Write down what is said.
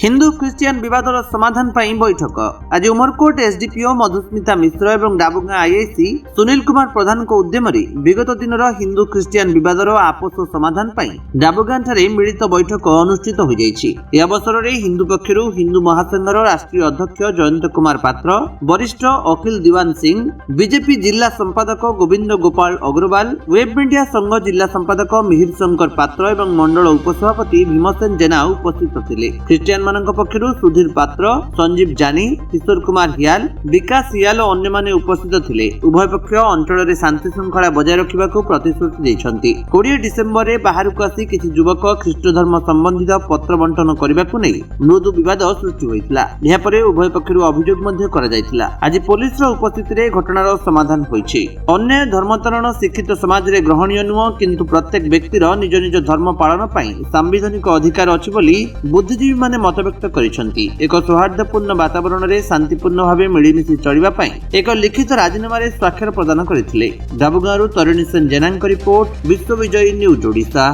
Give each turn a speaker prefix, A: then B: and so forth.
A: Hindu Christian विवादर समाधान पर बैठक आज उमरकोट एसडीपीओ मधुस्मिता मिश्र और डाबुगां आईआईसी सुनील कुमार प्रधान उद्यम विगत दिन हिंदू क्रिश्चियन विवादर आपस समाधान पर डाबुगां मिलित बैठक अनुष्ठित हो जाइछि। ए अवसर में हिंदू पक्षर हिंदू महासंघर राष्ट्रीय अध्यक्ष जयंत कुमार पात्र, वरिष्ठ अखिल दीवान सिंह, बीजेपी जिला संपादक गोविंद गोपाल अग्रवाल, वेब मीडिया संघ जिला संपादक मिहिर शंकर पात्र और मंडल उपसभापति भीमसेन जेना उपस्थित थे। क्रिश्चियन मानक पक्षरु सुधीर पात्र, संजीव जानी, किशोर कुमार हियाल, विकास हियाल और अन्य माने उपस्थित थिले। उभय पक्ष अंचल में शांति श्रृंखला बजाय रखा प्रतिश्रुति देइछन्ति। 20 डिसेम्बर में बाहर को आसी किछि युवक ख्रीष्ट धर्म संबंधित पत्र बंटन करने को नहीं मृदु विवाद सृष्टि होइतिला। एहा परे उभय पक्षरु अभियोग मध्य करा जायतिला। आज पुलिस उपस्थिति रे घटनार समाधान होइछि। अन्य धर्मांतरण शिक्षित समाज रे ग्रहणीय नुह, किंतु प्रत्येक व्यक्तिर निज निज धर्म पालन पई संवैधानिक अधिकार अछि बोली बुद्धिजीवी माने मत व्यक्त करिसंति। एक सौहार्दपूर्ण वातावरण में शांतिपूर्ण भाव मिलिमिशि चलिबा पई एक लिखित राजीनामा रे स्वाक्षर प्रदान करथिले। डाबुगांरू तरुणी सेन जेनांक रिपोर्ट, विश्व विजयी न्यूज ओडिशा।